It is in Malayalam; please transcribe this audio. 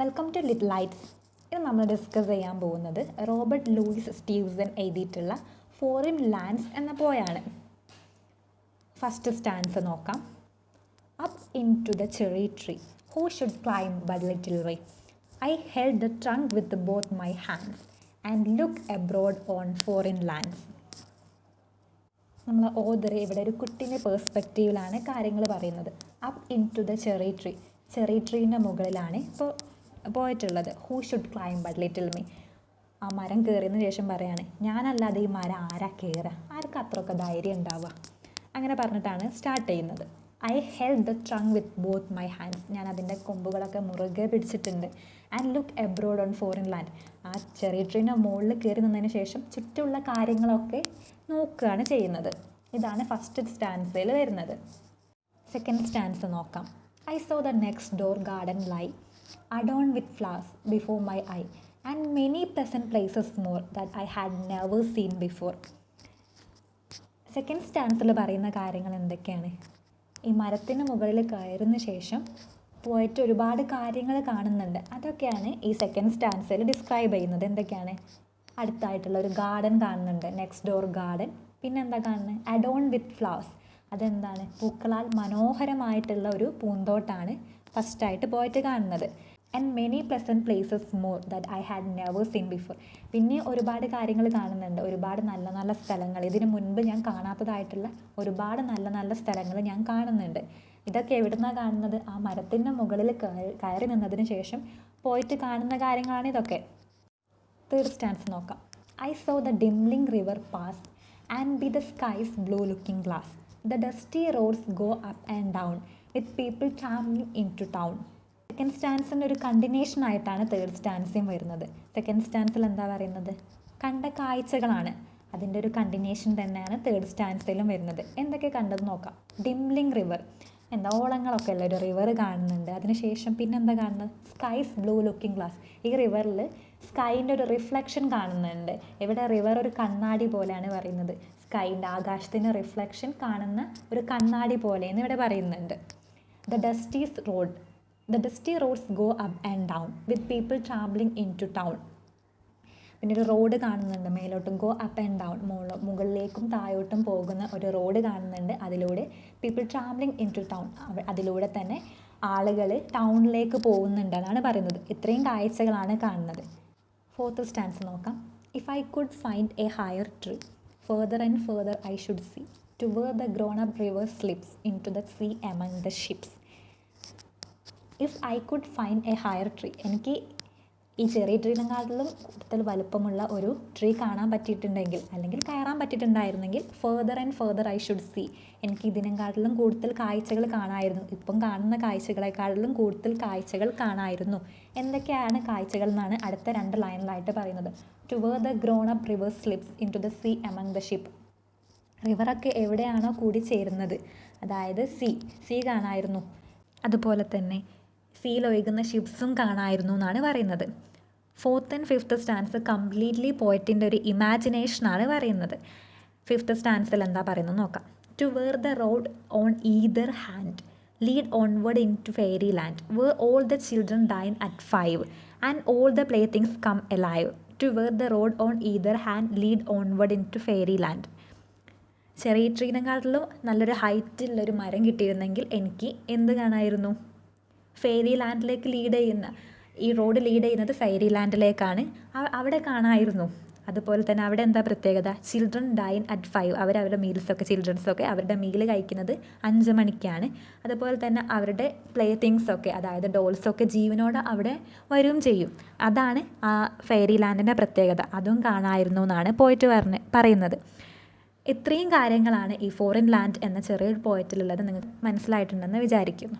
Welcome to little lights. ഇത് നമ്മൾ ഡിസ്കസ് ചെയ്യാൻ പോകുന്നത് റോബർട്ട് ലൂയിസ് സ്റ്റീവൻസൺ എഴുതിയിട്ടുള്ള ഫോറിൻ ലാൻഡ്സ് എന്ന പോയാണ്. ഫസ്റ്റ് സ്റ്റാൻസ് നോക്കാം. Up into the cherry tree who should climb but little way I held the trunk with both my hands and look abroad on foreign lands. നമ്മൾ ഓദർ ഇവിടെ ഒരു കുട്ടീൻ്റെ പേഴ്സ്പെക്റ്റീവിലാണ് കാര്യങ്ങൾ പറയുന്നത്. Up into the cherry ട്രീൻ്റെ മുകളിലാണ് ഇപ്പോൾ പോയിട്ടുള്ളത്. Who should climb but little me. ആ മരം കയറിയതിന് ശേഷം പറയാണ്, ഞാനല്ലാതെ ഈ മരം ആരാ കയറുക, ആർക്കും അത്രയൊക്കെ ധൈര്യം ഉണ്ടാവുക, അങ്ങനെ പറഞ്ഞിട്ടാണ് സ്റ്റാർട്ട് ചെയ്യുന്നത്. I held the trunk with both my hands. ഞാൻ അതിൻ്റെ കൊമ്പുകളൊക്കെ മുറുകെ പിടിച്ചിട്ടുണ്ട്. And look abroad on foreign land. ആ ചെറിയ ട്രീൻ്റെ മുകളിൽ കയറി നിന്നതിന് ശേഷം ചുറ്റുമുള്ള കാര്യങ്ങളൊക്കെ നോക്കുകയാണ് ചെയ്യുന്നത്. ഇതാണ് ഫസ്റ്റ് സ്റ്റാൻസയിൽ വരുന്നത്. സെക്കൻഡ് സ്റ്റാൻസ് നോക്കാം. I saw the next door garden lie adorned with flowers before my eye and many pleasant places more that I had never seen before. Second സ്റ്റാൻസിൽ പറയുന്ന കാര്യങ്ങൾ എന്തൊക്കെയാണ്? ഈ മരത്തിന് മുകളിൽ കയറുന്ന ശേഷം പോയിട്ട് ഒരുപാട് കാര്യങ്ങൾ കാണുന്നുണ്ട്. അതൊക്കെയാണ് ഈ സെക്കൻഡ് സ്റ്റാൻസിൽ ഡിസ്ക്രൈബ് ചെയ്യുന്നത്. എന്തൊക്കെയാണ്? അടുത്തായിട്ടുള്ള ഒരു ഗാർഡൻ കാണുന്നുണ്ട്, നെക്സ്റ്റ് ഡോർ ഗാർഡൻ. പിന്നെ എന്താ കാണുന്നത്? Adorn with flowers. അതെന്താണ്? പൂക്കളാൽ മനോഹരമായിട്ടുള്ള ഒരു പൂന്തോട്ടാണ് ഫസ്റ്റായിട്ട് പോയിട്ട് കാണുന്നത്. And many pleasant places more that I had never seen before. പിന്നെ ഒരുപാട് കാര്യങ്ങൾ കാണുന്നുണ്ട്, ഒരുപാട് നല്ല നല്ല സ്ഥലങ്ങൾ, ഇതിനു മുൻപ് ഞാൻ കാണാത്തതായിട്ടുള്ള ഒരുപാട് നല്ല നല്ല സ്ഥലങ്ങൾ ഞാൻ കാണുന്നുണ്ട്. ഇതൊക്കെ എവിടുന്നാണ് കാണുന്നത്? ആ മരത്തിൻ്റെ മുകളിൽ കയറി നിന്നതിന് ശേഷം പോയിട്ട് കാണുന്ന കാര്യങ്ങളാണ് ഇതൊക്കെ. തേർഡ് സ്റ്റാൻസ് നോക്കാം. I saw the dimpling river pass and be the sky's blue looking glass the dusty roads go up and down with people travelling into town. Second സ്റ്റാൻസിൻ്റെ ഒരു കണ്ടിന്യൂഷൻ ആയിട്ടാണ് തേർഡ് സ്റ്റാൻസും വരുന്നത്. സെക്കൻഡ് സ്റ്റാൻസിൽ എന്താ പറയുന്നത്? കണ്ട കാഴ്ചകളാണ്. അതിൻ്റെ ഒരു കണ്ടിന്യൂഷൻ തന്നെയാണ് തേർഡ് സ്റ്റാൻസിലും വരുന്നത്. എന്തൊക്കെ കണ്ടത് നോക്കാം. ഡിംലിംഗ് റിവർ, എന്താ ഓളങ്ങളൊക്കെ ഉള്ള ഒരു റിവർ കാണുന്നുണ്ട്. അതിനുശേഷം പിന്നെ എന്താ കാണുന്നത്? Skies blue looking glass. ഈ റിവറിൽ സ്കൈൻ്റെ ഒരു റിഫ്ലക്ഷൻ കാണുന്നുണ്ട്. ഇവിടെ റിവർ ഒരു കണ്ണാടി പോലെയാണ് പറയുന്നത്. സ്കൈൻ്റെ ആകാശത്തിൻ്റെ റിഫ്ലക്ഷൻ കാണുന്ന ഒരു കണ്ണാടി പോലെയെന്ന് ഇവിടെ പറയുന്നുണ്ട്. The dusty roads go up and down with people travelling into town. പിന്നെ ഒരു റോഡ് കാണുന്നുണ്ട് മേലോട്ടും, ഗോ അപ്പ് ആൻഡ് ഡൗൺ, മുകളിലേക്കും താഴോട്ടും പോകുന്ന ഒരു റോഡ് കാണുന്നുണ്ട്. അതിലൂടെ people travelling into town, അതിലൂടെ തന്നെ ആളുകൾ ടൗണിലേക്ക് പോകുന്നുണ്ട് എന്നാണ് പറയുന്നത്. ഇത്രയും കാഴ്ചകളാണ് കാണുന്നത്. ഫോർത്ത് സ്റ്റാൻസ് നോക്കാം. If I could find a higher tree further and further I should see to where the grown up river slips into the sea among the ships. If I could find a higher tree, എനിക്ക് ഈ ചെറിയ ട്രീനെക്കാട്ടിലും കൂടുതൽ വലുപ്പമുള്ള ഒരു ട്രീ കാണാൻ പറ്റിയിട്ടുണ്ടെങ്കിൽ, അല്ലെങ്കിൽ കയറാൻ പറ്റിയിട്ടുണ്ടായിരുന്നെങ്കിൽ, further and further I should see, എനിക്ക് ഇതിനെക്കാട്ടിലും കൂടുതൽ കാഴ്ചകൾ കാണാമായിരുന്നു. ഇപ്പം കാണുന്ന കാഴ്ചകളെക്കാട്ടിലും കൂടുതൽ കാഴ്ചകൾ കാണാമായിരുന്നു. എന്തൊക്കെയാണ് കാഴ്ചകൾ എന്നാണ് അടുത്ത 2 ലൈനിലായിട്ട് പറയുന്നത്. To where the grown up river slips into the sea among the ship. റിവറൊക്കെ എവിടെയാണോ കൂടി ചേരുന്നത്, അതായത് സീ കാണാമായിരുന്നു. അതുപോലെ തന്നെ സീയിൽ ഒഴുകുന്ന ഷിപ്സും കാണാമായിരുന്നു എന്നാണ് പറയുന്നത്. Fourth and fifth stanzas completely പോയറ്റിൻ്റെ ഒരു ഇമാജിനേഷനാണ് പറയുന്നത്. ഫിഫ്ത്ത് സ്റ്റാൻസിൽ എന്താ പറയുന്നത് നോക്കാം. To where the road on either hand lead onward into fairyland where all the children dine at 5 and all the playthings come alive. To where the road on either hand lead onward into fairyland. ചെറിയ ട്രീനെക്കാട്ടിലും നല്ലൊരു ഹൈറ്റുള്ളൊരു മരം കിട്ടിയിരുന്നെങ്കിൽ എനിക്ക് എന്ത് കാണാമായിരുന്നു? ഫെയറി ലാൻഡിലേക്ക് ഈ റോഡ് ലീഡ് ചെയ്യുന്നത് ഫെയറി ലാൻഡിലേക്കാണ്. അവിടെ കാണാമായിരുന്നു. അതുപോലെ തന്നെ അവിടെ എന്താ പ്രത്യേകത? Children dine at 5. അവരുടെ ചിൽഡ്രൻസൊക്കെ അവരുടെ മീൽ കഴിക്കുന്നത് 5 മണിക്കാണ്. അതുപോലെ തന്നെ അവരുടെ പ്ലേ തിങ്സൊക്കെ, അതായത് ഡോൾസൊക്കെ ജീവനോടെ അവിടെ വരും ചെയ്യും. അതാണ് ആ ഫെയറി ലാൻഡിൻ്റെ പ്രത്യേകത. അതും കാണാമായിരുന്നു എന്നാണ് പോയിട്ട് പറയുന്നത്. ഇത്രയും കാര്യങ്ങളാണ് ഈ ഫോറിൻ ലാൻഡ് എന്ന ചെറിയൊരു പോയറ്റിലുള്ളത്. നിങ്ങൾക്ക് മനസ്സിലായിട്ടുണ്ടെന്ന് വിചാരിക്കുന്നു.